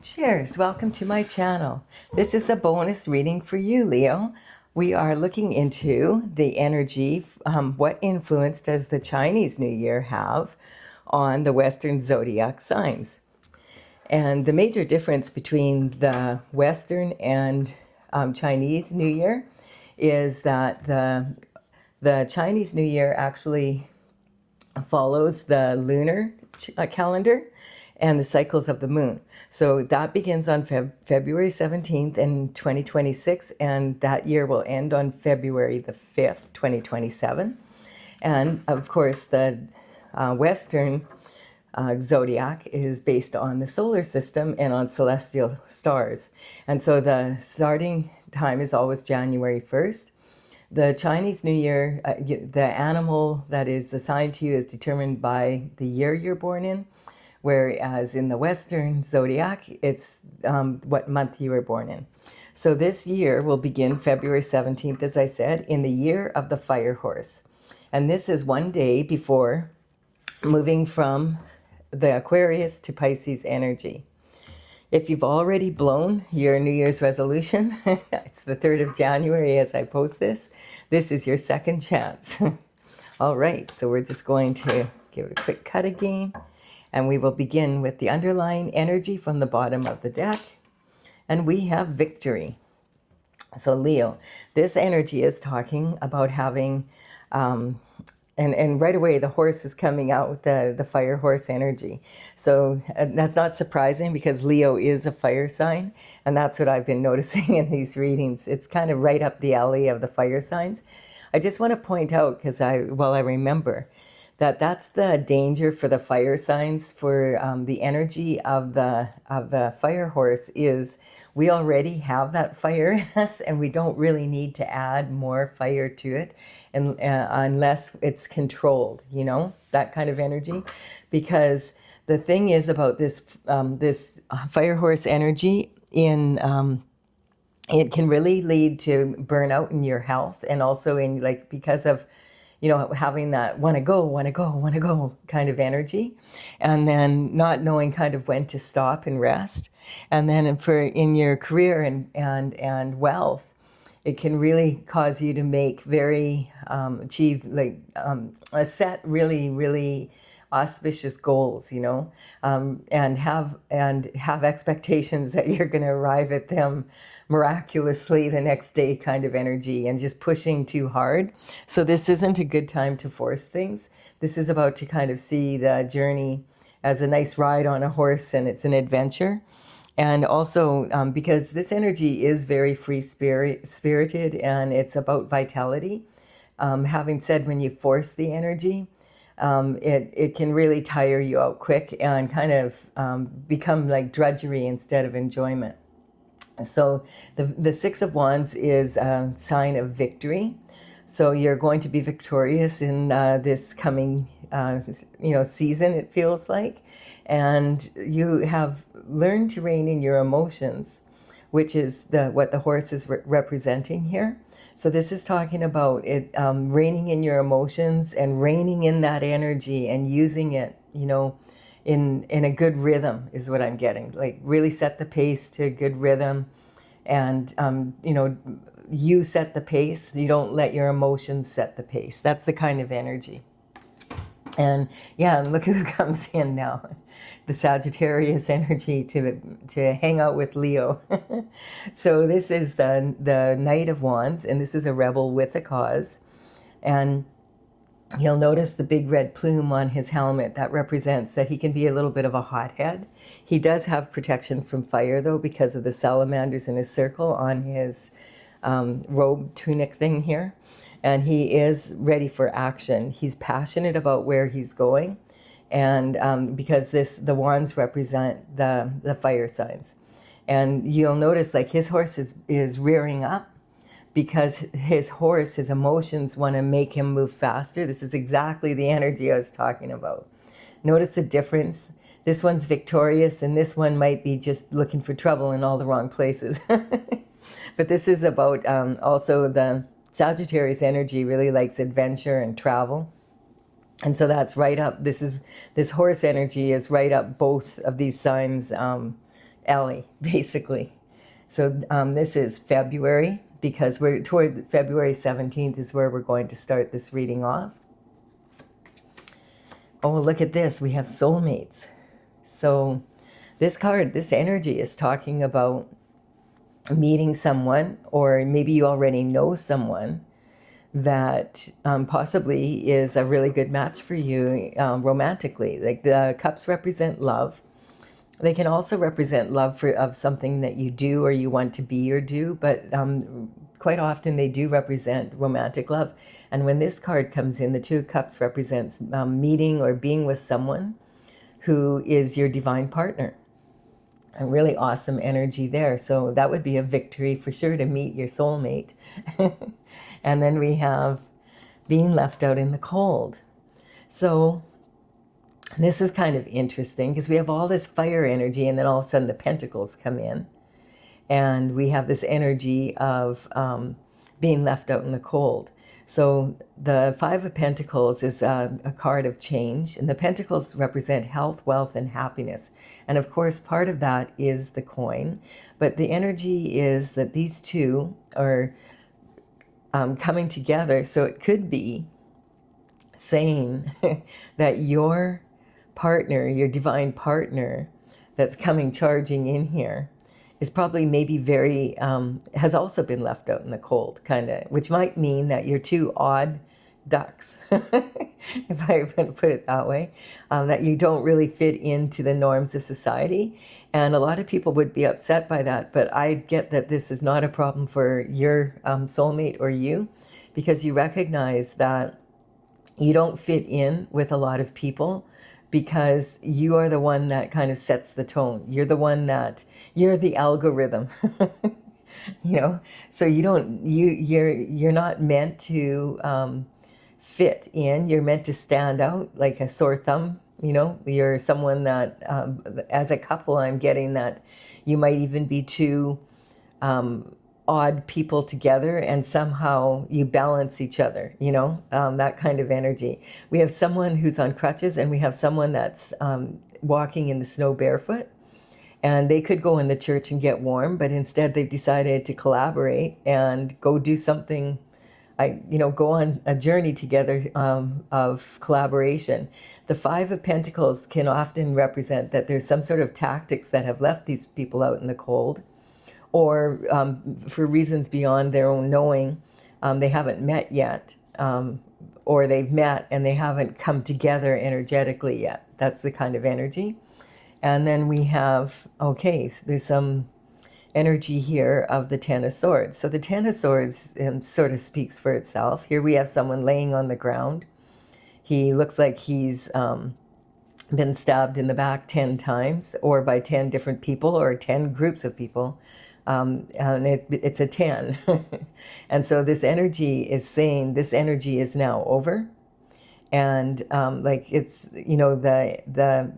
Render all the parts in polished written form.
Cheers, welcome to my channel. This is a bonus reading for you, Leo. We are looking into the energy, what influence does the Chinese New Year have on the Western zodiac signs? And the major difference between the Western and Chinese New Year is that the Chinese New Year actually follows the lunar calendar and the cycles of the moon. So that begins on February 17th in 2026, and that year will end on February the 5th, 2027. And of course, the Western zodiac is based on the solar system and on celestial stars. And so the starting time is always January 1st. The Chinese New Year, the animal that is assigned to you is determined by the year you're born in, whereas in the Western zodiac, it's what month you were born in. So this year will begin February 17th, as I said, in the year of the fire horse. And this is one day before moving from the Aquarius to Pisces energy. If you've already blown your New Year's resolution, it's the 3rd of January as I post this, this is your second chance. All right, so we're just going to give it a quick cut again, and we will begin with the underlying energy from the bottom of the deck, and we have victory. So Leo, this energy is talking about having and right away the horse is coming out with the fire horse energy. So that's not surprising because Leo is a fire sign, and that's what I've been noticing in these readings. It's kind of right up the alley of the fire signs. I just want to point out, because I remember that that's the danger for the fire signs, for the energy of the fire horse is we already have that fire in us, and we don't really need to add more fire to it, and unless it's controlled, that kind of energy. Because the thing is about this this fire horse energy it can really lead to burnout in your health, and also in because of having that want to go kind of energy, and then not knowing kind of when to stop and rest. And then in your career and wealth, it can really cause you to make achieve set really auspicious goals, and have expectations that you're going to arrive at them miraculously the next day kind of energy, and just pushing too hard. So this isn't a good time to force things. This is about to kind of see the journey as a nice ride on a horse, and it's an adventure. And also because this energy is very spirited, and it's about vitality. Having said, when you force the energy, it can really tire you out quick and kind of become like drudgery instead of enjoyment. So the Six of Wands is a sign of victory. So you're going to be victorious in this coming season, it feels like. And you have learned to rein in your emotions, which is what the horse is representing here. So this is talking about it, reining in your emotions and reining in that energy and using it, in a good rhythm is what I'm getting. Like really set the pace to a good rhythm, and you set the pace. You don't let your emotions set the pace. That's the kind of energy. And yeah, look who comes in now, the Sagittarius energy to hang out with Leo. So this is the Knight of Wands, and this is a rebel with a cause. And you'll notice the big red plume on his helmet. That represents that he can be a little bit of a hothead. He does have protection from fire, though, because of the salamanders in his circle on his robe tunic thing here. And he is ready for action. He's passionate about where he's going. And because the wands represent the fire signs. And you'll notice his horse is rearing up, because his emotions want to make him move faster. This is exactly the energy I was talking about. Notice the difference. This one's victorious, and this one might be just looking for trouble in all the wrong places. But this is about also the Sagittarius energy really likes adventure and travel. And so that's right up, this horse energy is right up both of these signs' alley, basically. So this is February, because we're toward February 17th is where we're going to start this reading off. Oh, look at this. We have soulmates. So this card, this energy is talking about meeting someone, or maybe you already know someone that possibly is a really good match for you romantically. Like the cups represent love. They can also represent love of something that you do or you want to be or do, but quite often they do represent romantic love. And when this card comes in, the Two of Cups represents meeting or being with someone who is your divine partner. A really awesome energy there. So that would be a victory for sure, to meet your soulmate. And then we have being left out in the cold. So this is kind of interesting because we have all this fire energy, and then all of a sudden the pentacles come in. And we have this energy of being left out in the cold. So the Five of Pentacles is a card of change, and the pentacles represent health, wealth, and happiness. And of course, part of that is the coin. But the energy is that these two are coming together. So it could be saying that your partner, your divine partner that's coming charging in here, is probably maybe very, has also been left out in the cold, kind of, which might mean that you're two odd ducks, if I put it that way, that you don't really fit into the norms of society. And a lot of people would be upset by that, but I get that this is not a problem for your soulmate or you, because you recognize that you don't fit in with a lot of people, because you are the one that kind of sets the tone. You're the one that, you're the algorithm, you know? So you're not meant to fit in. You're meant to stand out like a sore thumb, you know? You're someone that, as a couple, I'm getting that you might even be two odd people together, and somehow you balance each other, you know, that kind of energy. We have someone who's on crutches, and we have someone that's walking in the snow barefoot, and they could go in the church and get warm, but instead they've decided to collaborate and go do something, go on a journey together of collaboration. The Five of Pentacles can often represent that there's some sort of tactics that have left these people out in the cold, or for reasons beyond their own knowing, they haven't met yet, or they've met and they haven't come together energetically yet. That's the kind of energy. And then we have, okay, there's some energy here of the Ten of Swords. So the Ten of Swords sort of speaks for itself. Here we have someone laying on the ground. He looks like he's been stabbed in the back 10 times, or by 10 different people, or 10 groups of people. And it's a 10. And so this energy is saying this energy is now over. And like it's, you know, the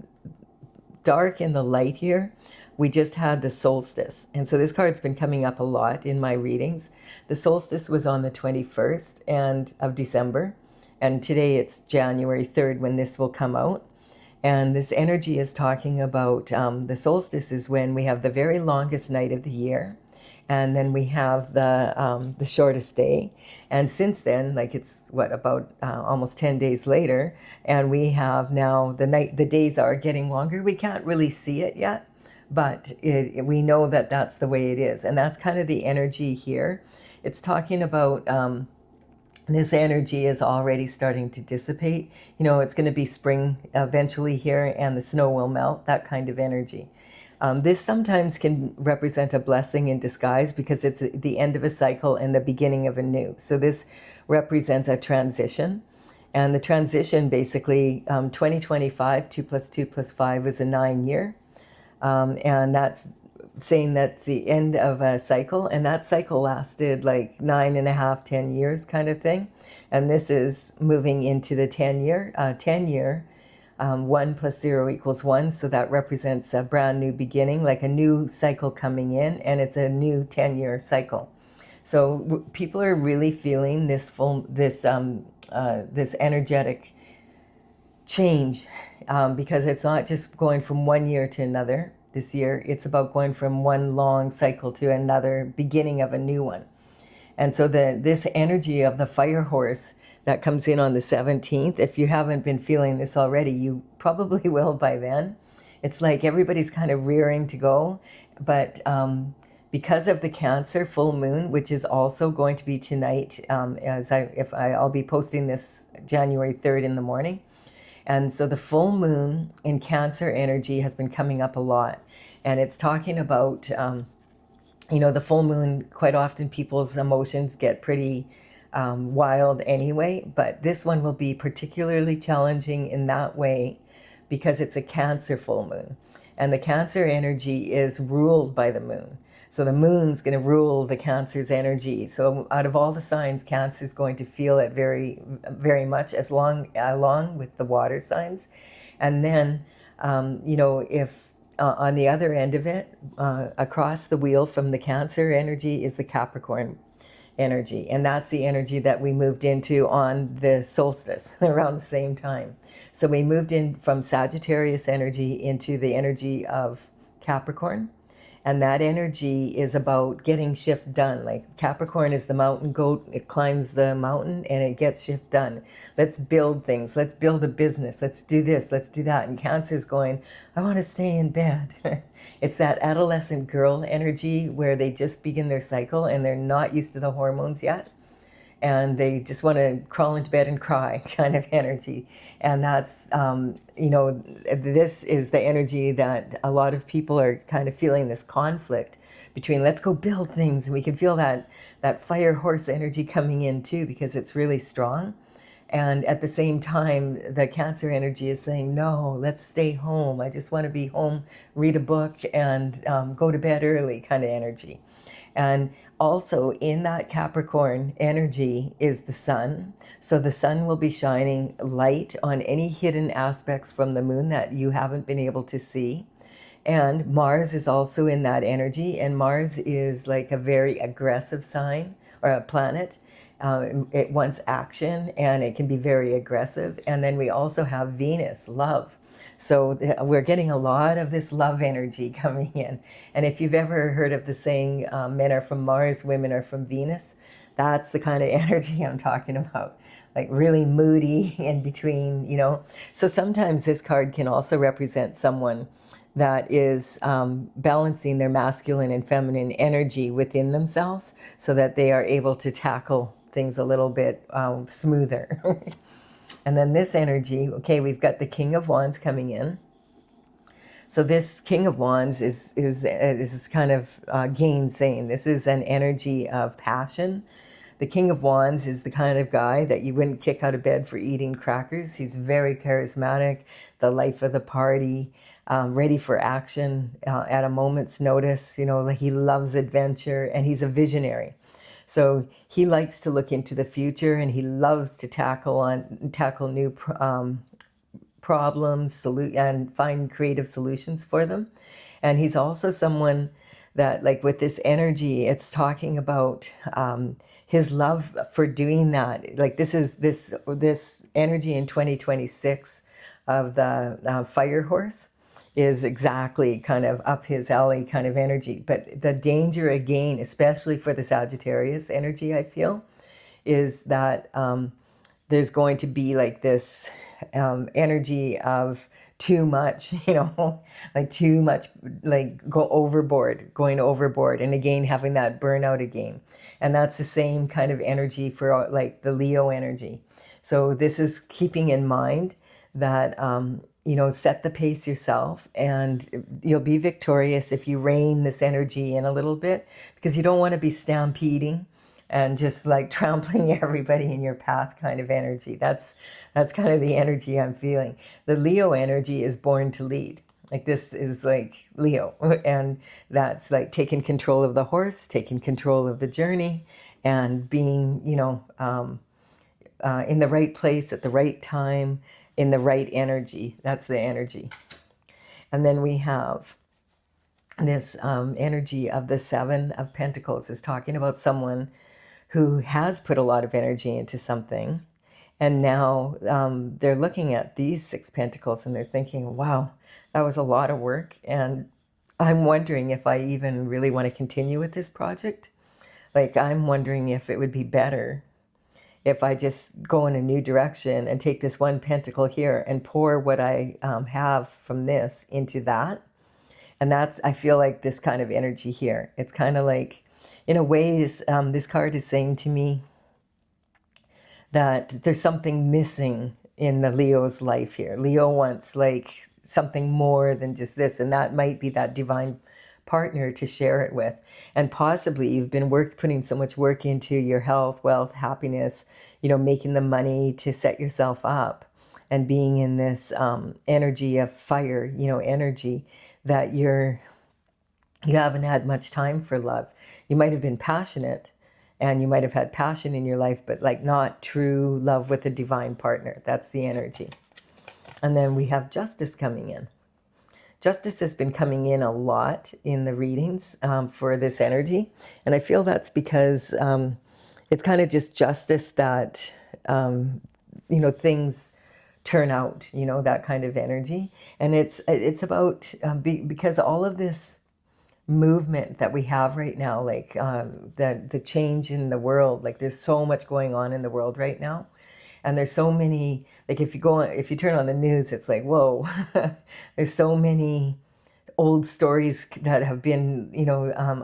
dark and the light here, we just had the solstice. And so this card's been coming up a lot in my readings. The solstice was on the 21st of December. And today it's January 3rd when this will come out. And this energy is talking about the solstice is when we have the very longest night of the year, and then we have the shortest day. And since then, like it's about almost 10 days later, and we have now the days are getting longer. We can't really see it yet, but we know that that's the way it is, and that's kind of the energy here. It's talking about. This energy is already starting to dissipate. You know, it's going to be spring eventually here, and the snow will melt, that kind of energy. This sometimes can represent a blessing in disguise, because it's the end of a cycle and the beginning of a new. So this represents a transition. And the transition, basically, 2025, 2 + 2 + 5 is a 9-year. And that's saying that's the end of a cycle, and that cycle lasted like 9.5, 10 years kind of thing. And this is moving into the 10-year. 1 + 0 = 1, so that represents a brand new beginning, like a new cycle coming in, and it's a new 10-year cycle. So people are really feeling this energetic change, because it's not just going from one year to another. this year. It's about going from one long cycle to another, beginning of a new one. And so this energy of the fire horse that comes in on the 17th, if you haven't been feeling this already, you probably will by then. It's like everybody's kind of rearing to go, but because of the Cancer full moon, which is also going to be tonight, I'll be posting this January 3rd in the morning. And so the full moon in Cancer energy has been coming up a lot. And it's talking about, the full moon, quite often people's emotions get pretty wild anyway. But this one will be particularly challenging in that way because it's a Cancer full moon. And the Cancer energy is ruled by the moon. So the moon's going to rule the Cancer's energy. So out of all the signs, Cancer's going to feel it very, very much along with the water signs. And then, if on the other end of it, across the wheel from the Cancer energy is the Capricorn energy. And that's the energy that we moved into on the solstice around the same time. So we moved in from Sagittarius energy into the energy of Capricorn. And that energy is about getting shift done. Like Capricorn is the mountain goat. It climbs the mountain and it gets shift done. Let's build things. Let's build a business. Let's do this. Let's do that. And Cancer's going, I want to stay in bed. It's that adolescent girl energy where they just begin their cycle and they're not used to the hormones yet. And they just want to crawl into bed and cry kind of energy. And that's, this is the energy that a lot of people are kind of feeling, this conflict between let's go build things. And we can feel that fire horse energy coming in too, because it's really strong. And at the same time, the Cancer energy is saying, no, let's stay home. I just want to be home, read a book, and go to bed early kind of energy. And also in that Capricorn energy is the sun. So the sun will be shining light on any hidden aspects from the moon that you haven't been able to see. And Mars is also in that energy. And Mars is like a very aggressive sign or a planet. It wants action and it can be very aggressive. And then we also have Venus, love. So we're getting a lot of this love energy coming in. And if you've ever heard of the saying, men are from Mars, women are from Venus, that's the kind of energy I'm talking about. Like really moody in between, So sometimes this card can also represent someone that is balancing their masculine and feminine energy within themselves so that they are able to tackle things a little bit smoother. And then this energy, okay, we've got the King of Wands coming in. So this King of Wands is kind of gainsaying. This is an energy of passion. The King of Wands is the kind of guy that you wouldn't kick out of bed for eating crackers. He's very charismatic, the life of the party, ready for action at a moment's notice. He loves adventure and he's a visionary. So he likes to look into the future and he loves to tackle new problems and find creative solutions for them. And he's also someone that, like with this energy, it's talking about his love for doing that. Like this is this energy in 2026 of the fire horse is exactly kind of up his alley kind of energy. But the danger again, especially for the Sagittarius energy, I feel, is that there's going to be like this energy of too much, like too much, like going overboard. And again, having that burnout again. And that's the same kind of energy for like the Leo energy. So this is keeping in mind that, set the pace yourself and you'll be victorious if you rein this energy in a little bit, because you don't want to be stampeding and just like trampling everybody in your path kind of energy. That's kind of the energy I'm feeling. The Leo energy is born to lead. Like this is like Leo, and that's like taking control of the horse, taking control of the journey, and being, in the right place at the right time, in the right energy. That's the energy. And then we have this energy of the Seven of Pentacles is talking about someone who has put a lot of energy into something. And now they're looking at these Six Pentacles and they're thinking, wow, that was a lot of work. And I'm wondering if I even really want to continue with this project. Like, I'm wondering if it would be better if I just go in a new direction and take this one pentacle here and pour what I have from this into that. And that's, I feel like this kind of energy here. It's kind of like, in a way, this card is saying to me that there's something missing in the Leo's life here. Leo wants like something more than just this, and that might be that divine partner to share it with. And possibly you've been putting so much work into your health, wealth, happiness, making the money to set yourself up, and being in this energy of fire, energy, that you haven't had much time for love. You might have been passionate, and you might have had passion in your life, but like not true love with a divine partner. That's the energy. And then we have justice coming in. Justice has been coming in a lot in the readings for this energy. And I feel that's because it's kind of just justice that, things turn out, that kind of energy. And it's about, because all of this movement that we have right now, like the change in the world, like there's so much going on in the world right now, and there's so many, like if you turn on the news, it's like, whoa. There's so many old stories that have been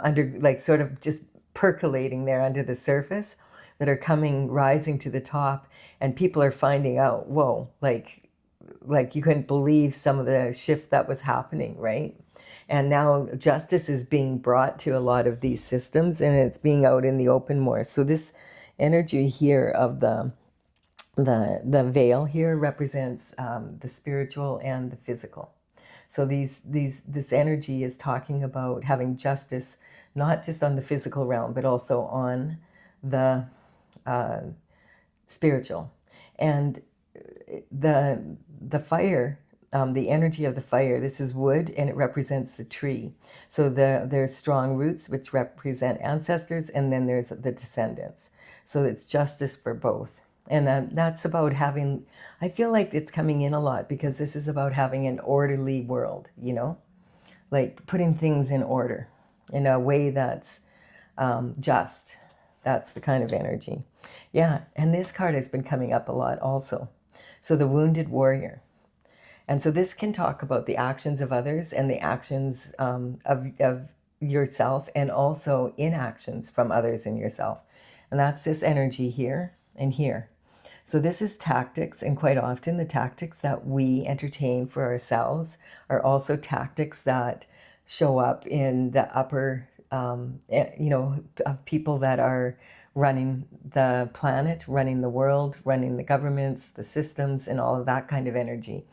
under, like, sort of just percolating there under the surface, that are rising to the top, and people are finding out, whoa, like you couldn't believe some of the shift that was happening, right? And now justice is being brought to a lot of these systems, and it's being out in the open more. So this energy here of the veil here represents the spiritual and the physical. So this energy is talking about having justice, not just on the physical realm, but also on the spiritual. And the fire, the energy of the fire, this is wood, and it represents the tree. So there's strong roots, which represent ancestors, and then there's the descendants. So it's justice for both. And that's about having, I feel like it's coming in a lot, because this is about having an orderly world, like putting things in order in a way that's just. That's the kind of energy. Yeah, and this card has been coming up a lot also. So the wounded warrior. And so this can talk about the actions of others and the actions of yourself, and also inactions from others and yourself. And that's this energy here and here. So this is tactics, and quite often the tactics that we entertain for ourselves are also tactics that show up in the upper, of people that are running the planet, running the world, running the governments, the systems, and all of that kind of energy.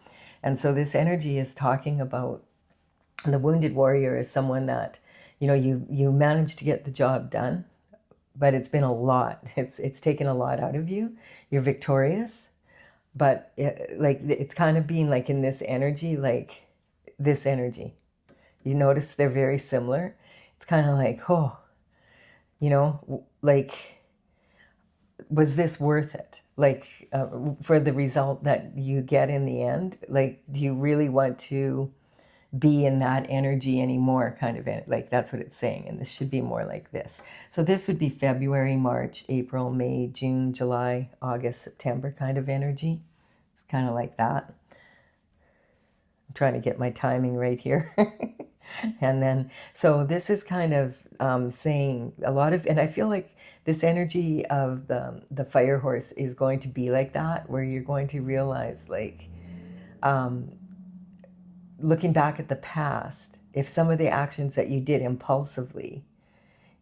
And so this energy is talking about the wounded warrior is someone that, you managed to get the job done, but it's been a lot. It's taken a lot out of you. You're victorious, but it's kind of being like in this energy, like this energy. You notice they're very similar. It's kind of like, oh, like, was this worth it? Like, for the result that you get in the end, like, do you really want to be in that energy anymore, kind of, like, that's what it's saying. And this should be more like this. So this would be February, March, April, May, June, July, August, September kind of energy. It's kind of like that. I'm trying to get my timing right here. And then, so this is kind of saying a lot of, and I feel like this energy of the fire horse is going to be like that, where you're going to realize, like, looking back at the past, if some of the actions that you did impulsively,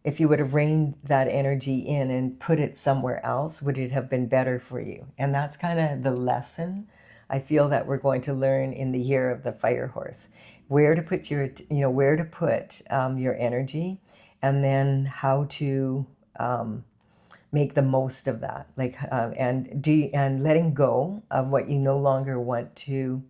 if you would have reined that energy in and put it somewhere else, would it have been better for you? And that's kind of the lesson I feel that we're going to learn in the year of the fire horse. Where to put your energy, and then how to make the most of that, like, and letting go of what you no longer want to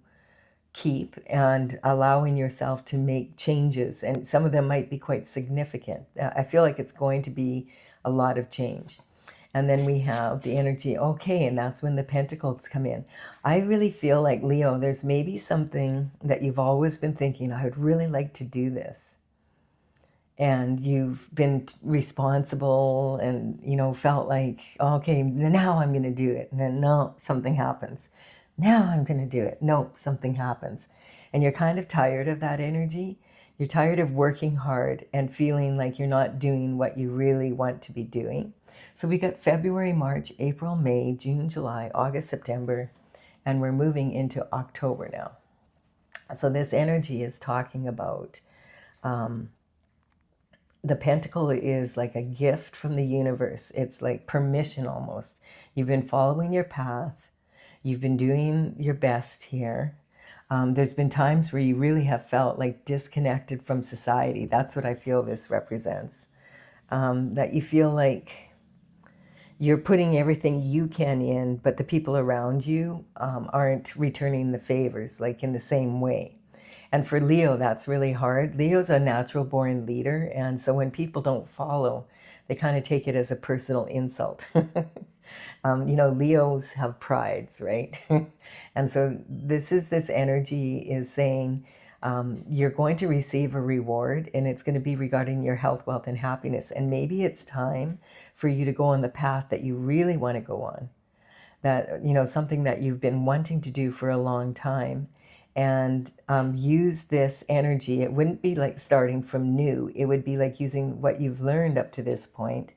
keep, and allowing yourself to make changes. And some of them might be quite significant. I feel like it's going to be a lot of change. And then we have the energy, okay, and that's when the pentacles come in. I really feel like, Leo, there's maybe something that you've always been thinking, I would really like to do this. And you've been responsible and, felt like, okay, now I'm going to do it. And then, no, something happens. Now I'm going to do it. No, something happens. And you're kind of tired of that energy. You're tired of working hard and feeling like you're not doing what you really want to be doing. So we got February, March, April, May, June, July, August, September, and we're moving into October now. So this energy is talking about the pentacle is like a gift from the universe. It's like permission almost. You've been following your path. You've been doing your best here. There's been times where you really have felt like disconnected from society. That's what I feel this represents. That you feel like you're putting everything you can in, but the people around you aren't returning the favors like in the same way. And for Leo, that's really hard. Leo's a natural born leader. And so when people don't follow, they kind of take it as a personal insult. Leos have prides, right? And so this energy is saying you're going to receive a reward, and it's going to be regarding your health, wealth, and happiness. And maybe it's time for you to go on the path that you really want to go on. That, something that you've been wanting to do for a long time. And use this energy. It wouldn't be like starting from new. It would be like using what you've learned up to this point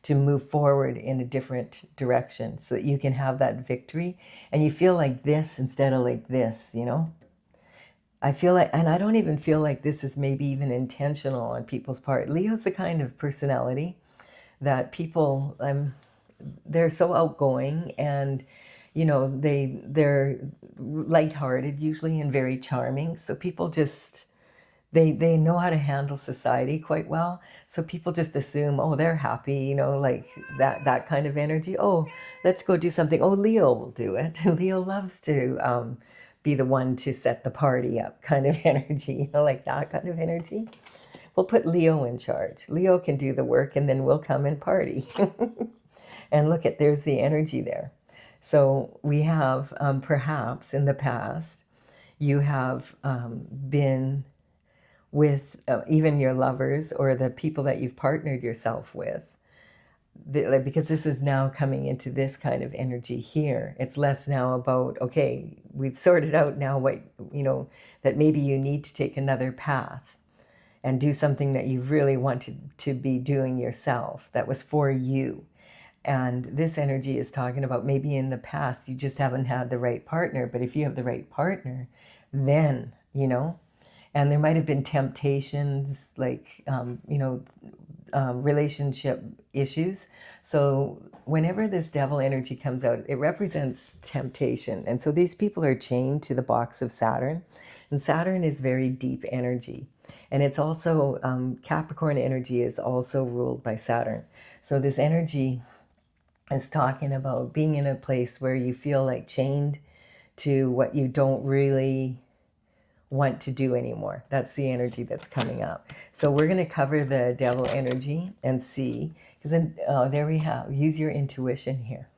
to move forward in a different direction so that you can have that victory. And you feel like this instead of like this, I feel like, and I don't even feel like this is maybe even intentional on people's part. Leo's the kind of personality that people, they're so outgoing, and they're lighthearted usually and very charming. So people just they know how to handle society quite well. So people just assume, oh, they're happy, like that kind of energy. Oh, let's go do something. Oh, Leo will do it. Leo loves to be the one to set the party up, kind of energy, like that kind of energy. We'll put Leo in charge. Leo can do the work, and then we'll come and party. And look at, there's the energy there. So we have, perhaps in the past, you have been with even your lovers or the people that you've partnered yourself with, because this is now coming into this kind of energy here. It's less now about, okay, we've sorted out now what, that maybe you need to take another path and do something that you really wanted to be doing yourself, that was for you. And this energy is talking about maybe in the past you just haven't had the right partner, but if you have the right partner, then, and there might have been temptations, like, relationship issues. So whenever this devil energy comes out, it represents temptation. And so these people are chained to the box of Saturn. And Saturn is very deep energy. And it's also, Capricorn energy is also ruled by Saturn. So this energy is talking about being in a place where you feel like chained to what you don't really want to do anymore. That's the energy that's coming up. So we're going to cover the devil energy and see, because then there we have, use your intuition here.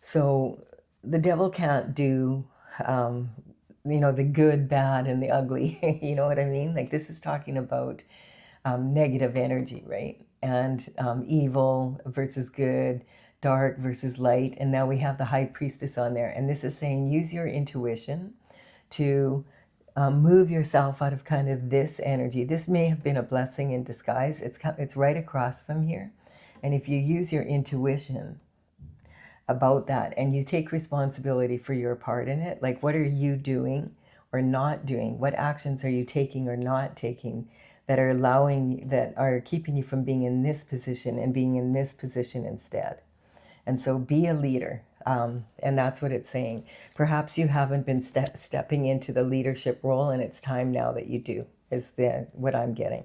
So the devil can't do, the good, bad, and the ugly. You know what I mean? Like, this is talking about negative energy, right? And evil versus good, dark versus light. And now we have the high priestess on there. And this is saying use your intuition to move yourself out of kind of this energy. This may have been a blessing in disguise. It's right across from here. And if you use your intuition about that and you take responsibility for your part in it, like, what are you doing or not doing? What actions are you taking or not taking that are keeping you from being in this position and being in this position instead? And so be a leader. And that's what it's saying. Perhaps you haven't been stepping into the leadership role, and it's time now that you do, is what I'm getting.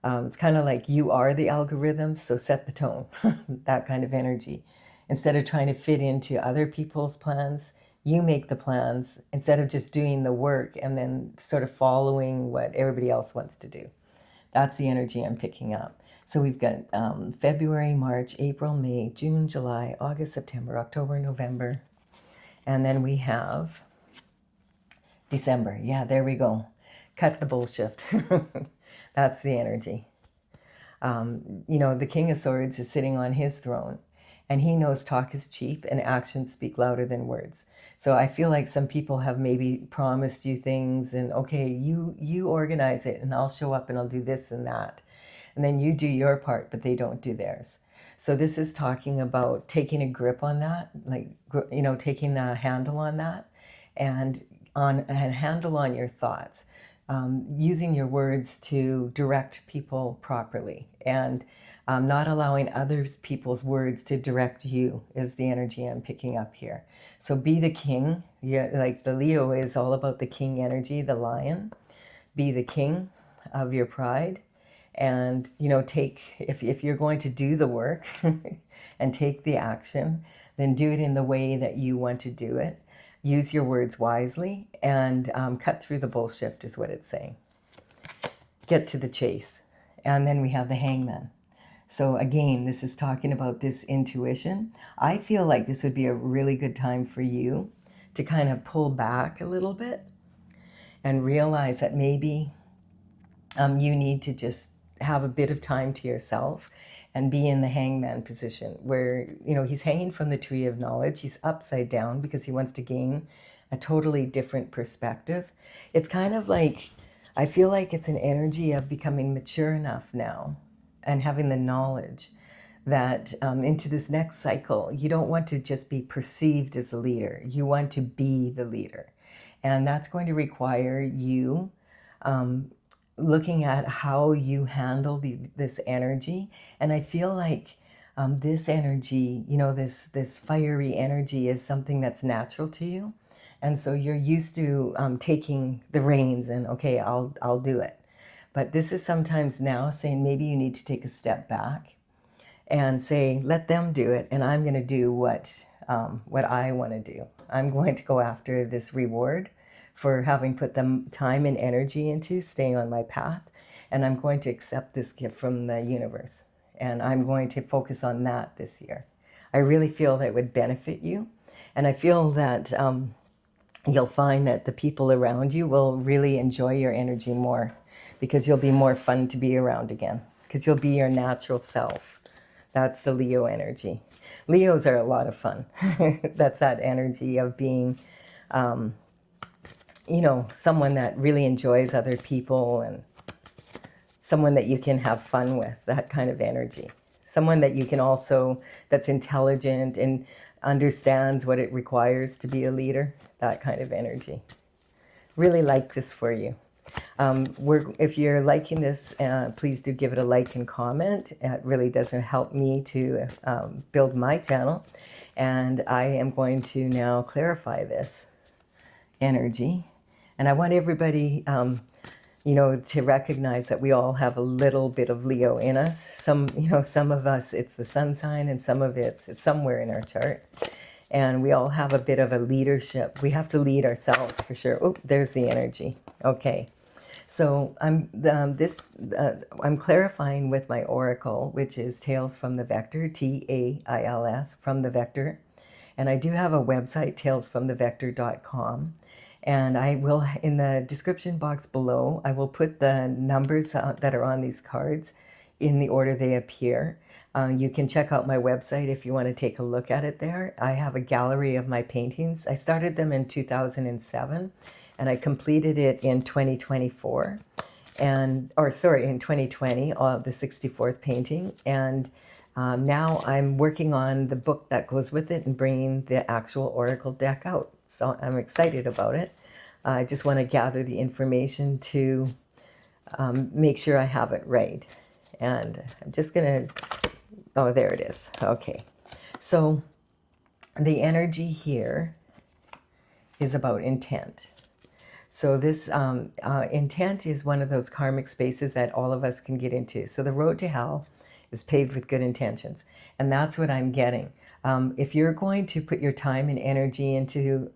It's kind of like you are the algorithm, so set the tone, that kind of energy. Instead of trying to fit into other people's plans, you make the plans instead of just doing the work and then sort of following what everybody else wants to do. That's the energy I'm picking up. So we've got February, March, April, May, June, July, August, September, October, November. And then we have December. Yeah, there we go. Cut the bullshit. That's the energy. The King of Swords is sitting on his throne, and he knows talk is cheap and actions speak louder than words. So I feel like some people have maybe promised you things and, okay, you organize it and I'll show up and I'll do this and that. And then you do your part, but they don't do theirs. So this is talking about taking a grip on that, like, taking a handle on that, and a handle on your thoughts, using your words to direct people properly, and not allowing other people's words to direct you is the energy I'm picking up here. So be the king. Yeah, like the Leo is all about the king energy, the lion. Be the king of your pride. And, if you're going to do the work and take the action, then do it in the way that you want to do it. Use your words wisely and cut through the bullshit is what it's saying. Get to the chase. And then we have the hangman. So again, this is talking about this intuition. I feel like this would be a really good time for you to kind of pull back a little bit and realize that maybe you need to just have a bit of time to yourself and be in the hangman position where, he's hanging from the tree of knowledge. He's upside down because he wants to gain a totally different perspective. It's kind of like, I feel like it's an energy of becoming mature enough now and having the knowledge that into this next cycle, you don't want to just be perceived as a leader. You want to be the leader. And that's going to require you looking at how you handle this energy. And I feel like this energy, this fiery energy is something that's natural to you. And so you're used to taking the reins and, okay, I'll do it. But this is sometimes now saying maybe you need to take a step back and say, let them do it, and I'm going to do what I want to do. I'm going to go after this reward for having put the time and energy into staying on my path, and I'm going to accept this gift from the universe, and I'm going to focus on that this year. I really feel that would benefit you, and I feel that you'll find that the people around you will really enjoy your energy more because you'll be more fun to be around again because you'll be your natural self. That's the Leo energy. Leos are a lot of fun. That's that energy of being, someone that really enjoys other people and someone that you can have fun with, that kind of energy. Someone that you can also, that's intelligent and understands what it requires to be a leader, that kind of energy. Really like this for you. If you're liking this, please do give it a like and comment. It really doesn't help me to build my channel. And I am going to now clarify this energy. And I want everybody, to recognize that we all have a little bit of Leo in us. Some of us, it's the sun sign, and some of it's somewhere in our chart. And we all have a bit of a leadership. We have to lead ourselves for sure. Oh, there's the energy. Okay. So I'm clarifying with my oracle, which is Tales from the Vector, TAILS, from the Vector. And I do have a website, talesfromthevector.com. And I will, in the description box below, I will put the numbers that are on these cards in the order they appear. You can check out my website if you want to take a look at it there. I have a gallery of my paintings. I started them in 2007. And I completed it in 2024, in 2020, the 64th painting. And now I'm working on the book that goes with it and bringing the actual oracle deck out. So I'm excited about it. I just want to gather the information to make sure I have it right. And I'm just going to, oh, there it is. Okay. So the energy here is about intent. So this intent is one of those karmic spaces that all of us can get into. So the road to hell is paved with good intentions. And that's what I'm getting. If you're going to put your time and energy into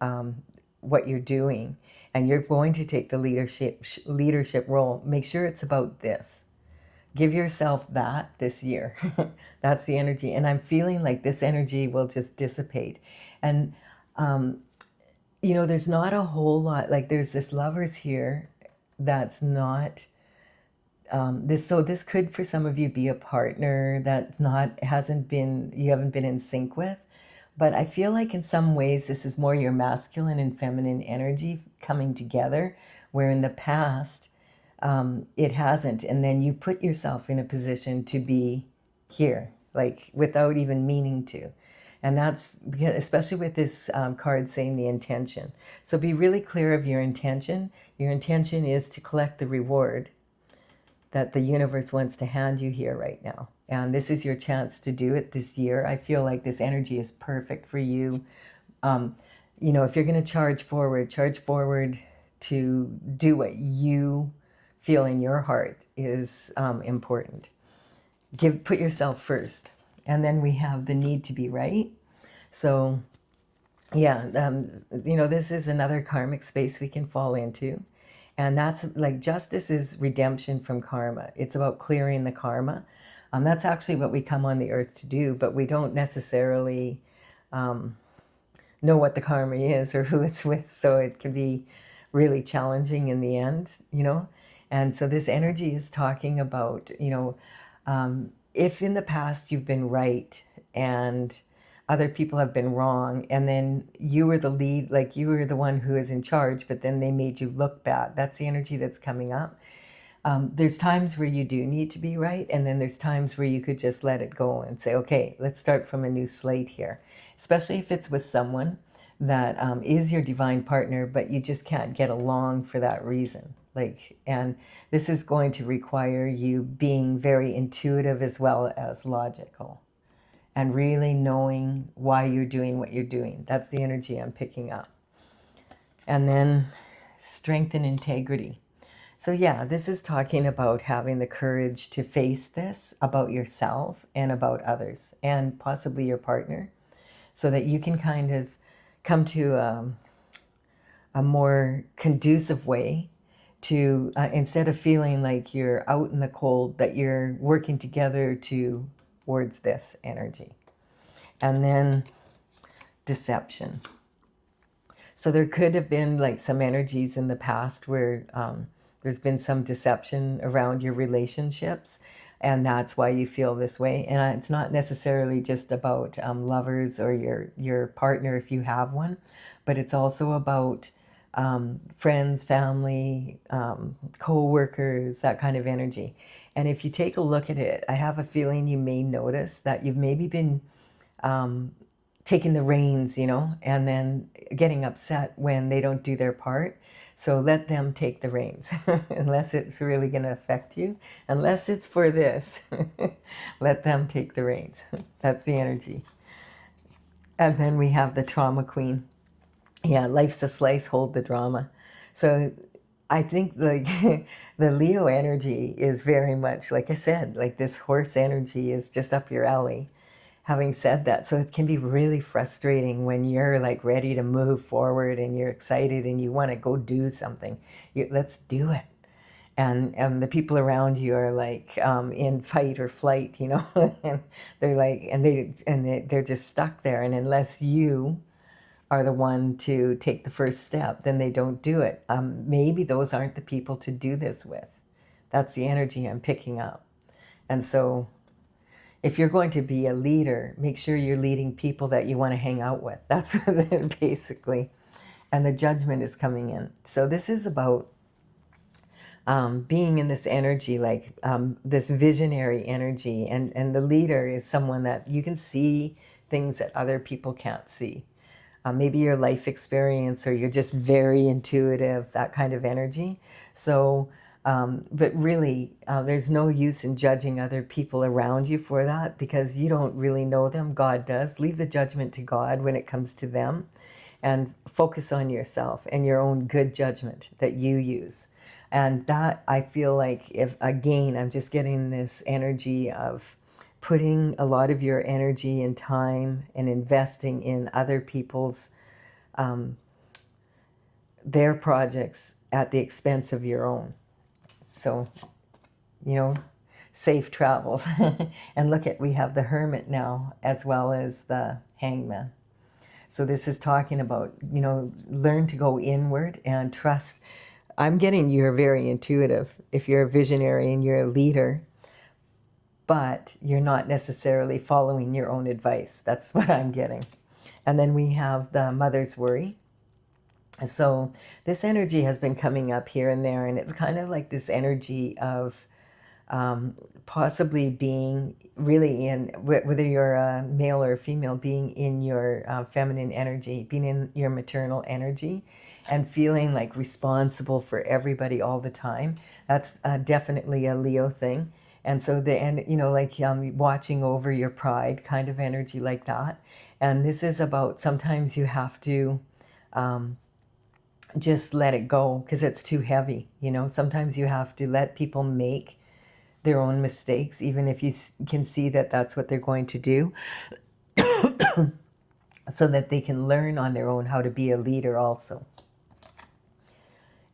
what you're doing, and you're going to take the leadership role, make sure it's about this. Give yourself that this year. That's the energy. And I'm feeling like this energy will just dissipate. And, there's not a whole lot, like there's this Lovers here that's not, this could for some of you be a partner that's you haven't been in sync with. But I feel like in some ways this is more your masculine and feminine energy coming together, where in the past it hasn't. And then you put yourself in a position to be here, like without even meaning to. And that's especially with this card saying the intention. So be really clear of your intention. Your intention is to collect the reward that the universe wants to hand you here right now. And this is your chance to do it this year. I feel like this energy is perfect for you. If you're going to charge forward to do what you feel in your heart is important. Put yourself first. And then we have the need to be right. So yeah, this is another karmic space we can fall into. And that's like justice is redemption from karma. It's about clearing the karma. That's actually what we come on the earth to do, but we don't necessarily know what the karma is or who it's with. So it can be really challenging in the end, And so this energy is talking about, if in the past you've been right and other people have been wrong, and then you were the lead, like you were the one who is in charge, but then they made you look bad. That's the energy that's coming up. There's times where you do need to be right, and then there's times where you could just let it go and say, okay, let's start from a new slate here, especially if it's with someone that is your divine partner, but you just can't get along for that reason. And this is going to require you being very intuitive as well as logical, and really knowing why you're doing what you're doing. That's the energy I'm picking up. And then strength and integrity. So yeah, this is talking about having the courage to face this about yourself and about others and possibly your partner, so that you can kind of come to a more conducive way to, instead of feeling like you're out in the cold, that you're working together towards this energy. And then deception. So there could have been like some energies in the past where there's been some deception around your relationships, and that's why you feel this way. And it's not necessarily just about lovers or your partner if you have one, but it's also about friends, family, co-workers, that kind of energy. And if you take a look at it, I have a feeling you may notice that you've maybe been taking the reins, and then getting upset when they don't do their part. So let them take the reins, unless it's really going to affect you. Unless it's for this, let them take the reins. That's the energy. And then we have the trauma queen. Yeah, life's a slice, hold the drama. So I think like the Leo energy is very much, like I said, like this horse energy is just up your alley. Having said that, so it can be really frustrating when you're like ready to move forward and you're excited and you want to go do something. Let's do it. And the people around you are like in fight or flight, and they're like, they're just stuck there. And unless you are the one to take the first step, then they don't do it. Maybe those aren't the people to do this with. That's the energy I'm picking up. And so if you're going to be a leader, make sure you're leading people that you want to hang out with. That's basically. And the judgment is coming in. So this is about being in this energy, like this visionary energy. And the leader is someone that you can see things that other people can't see. Maybe your life experience, or you're just very intuitive, that kind of energy. So but really, there's no use in judging other people around you for that, because you don't really know them. God does. Leave the judgment to God when it comes to them, and focus on yourself and your own good judgment that you use. And that, I feel like, if again, I'm just getting this energy of putting a lot of your energy and time and investing in other people's their projects at the expense of your own. So, safe travels. And look at, we have the Hermit now as well as the Hangman. So this is talking about, learn to go inward and trust. I'm getting you're very intuitive if you're a visionary and you're a leader, but you're not necessarily following your own advice. That's what I'm getting. And then we have the Mother's Worry. So this energy has been coming up here and there, and it's kind of like this energy of possibly being really in, whether you're a male or a female, being in your feminine energy, being in your maternal energy, and feeling like responsible for everybody all the time. That's definitely a Leo thing. And so like watching over your pride kind of energy like that. And this is about sometimes you have to just let it go because it's too heavy. Sometimes you have to let people make their own mistakes, even if you can see that that's what they're going to do, so that they can learn on their own how to be a leader also.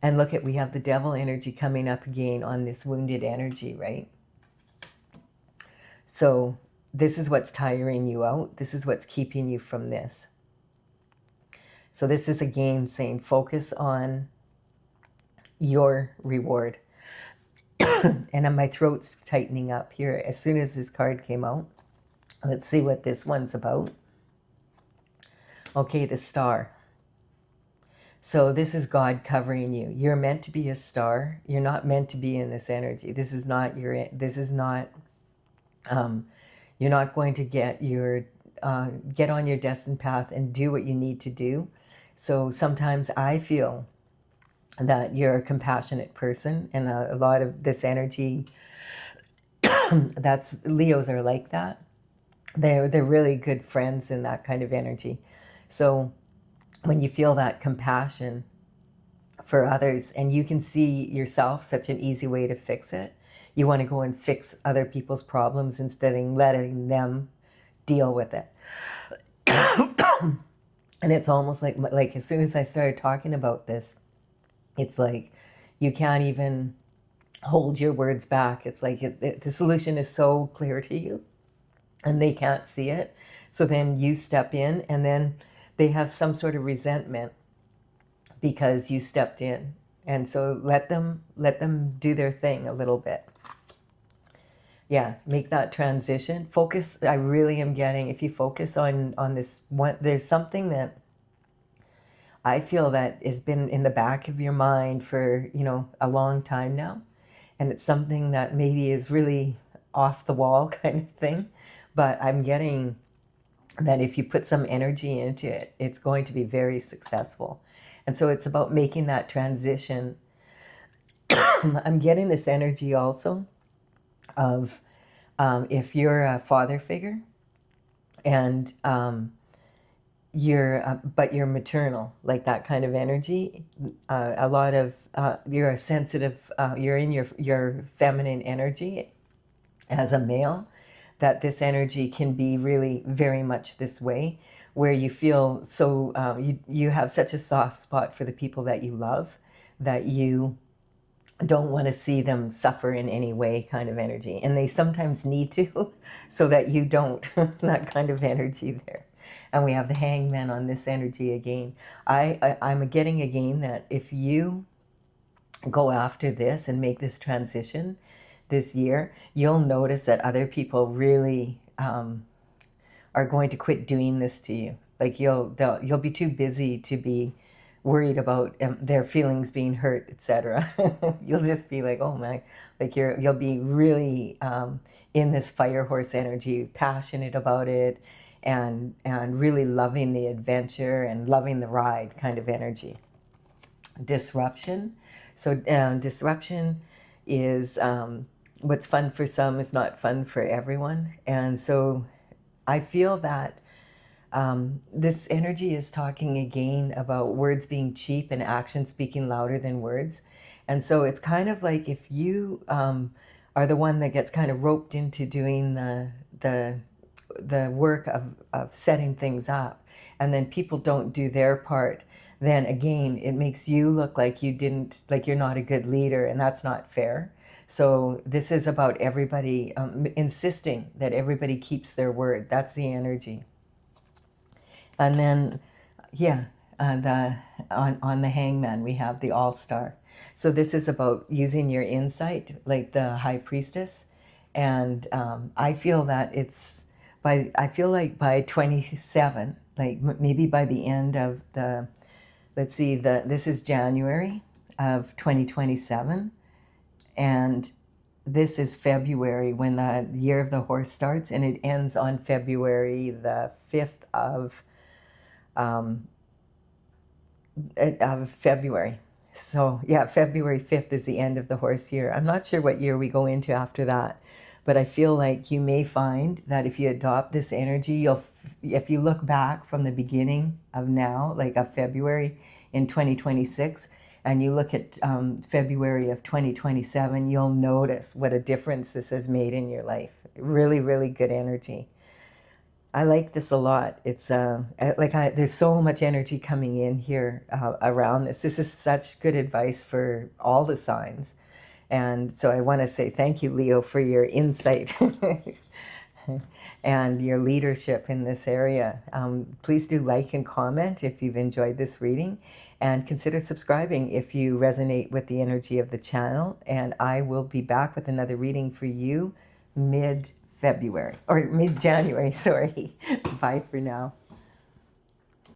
And look at, we have the Devil energy coming up again on this wounded energy, right? So this is what's tiring you out. This is what's keeping you from this. So this is again saying focus on your reward. And my throat's tightening up here as soon as this card came out. Let's see what this one's about. Okay, the Star. So this is God covering you. You're meant to be a star. You're not meant to be in this energy. This is not you're not going to get on your destined path and do what you need to do. So sometimes I feel that you're a compassionate person, and a lot of this energy, that's Leos are like that. They're really good friends in that kind of energy. So when you feel that compassion for others, and you can see yourself such an easy way to fix it, you want to go and fix other people's problems instead of letting them deal with it. And it's almost like as soon as I started talking about this, it's like you can't even hold your words back. It's like the solution is so clear to you and they can't see it. So then you step in, and then they have some sort of resentment because you stepped in. And so let them do their thing a little bit. Yeah, make that transition. Focus. I really am getting, if you focus on this one, there's something that I feel that has been in the back of your mind for, a long time now. And it's something that maybe is really off the wall kind of thing. But I'm getting that if you put some energy into it, it's going to be very successful. And so it's about making that transition. I'm getting this energy also of if you're a father figure and but you're maternal, like that kind of energy. A lot of you're a sensitive. You're in your feminine energy as a male. That this energy can be really very much this way, where you feel so you have such a soft spot for the people that you love that you don't want to see them suffer in any way, kind of energy. And they sometimes need to, so that you don't, that kind of energy there. And we have the Hangman on this energy again. I'm getting again that if you go after this and make this transition this year, you'll notice that other people really are going to quit doing this to you. Like you'll be too busy to be worried about their feelings being hurt, etc. You'll just be like, oh my, like you'll be really in this fire horse energy, passionate about it, and really loving the adventure and loving the ride kind of energy. Disruption. So disruption is what's fun for some is not fun for everyone. And so I feel that this energy is talking again about words being cheap and action speaking louder than words. And so it's kind of like if you are the one that gets kind of roped into doing the work of setting things up, and then people don't do their part, then again, it makes you look like you're not a good leader, and that's not fair. So this is about everybody insisting that everybody keeps their word. That's the energy. And then, yeah, on the hangman, we have the all-star. So this is about using your insight, like the high priestess. And I feel that I feel like by 27, like maybe by the end of let's see, this is January of 2027. And this is February when the year of the horse starts, and it ends on February the 5th of February. So yeah, February 5th is the end of the horse year. I'm not sure what year we go into after that, but I feel like you may find that if you adopt this energy, if you look back from the beginning of now, like of February in 2026, and you look at February of 2027, you'll notice what a difference this has made in your life. Really, really good energy. I like this a lot. It's there's so much energy coming in here around this. This is such good advice for all the signs. And so I want to say thank you, Leo, for your insight and your leadership in this area. Please do like and comment if you've enjoyed this reading, and consider subscribing if you resonate with the energy of the channel. And I will be back with another reading for you mid-February or mid-January, sorry. Bye for now.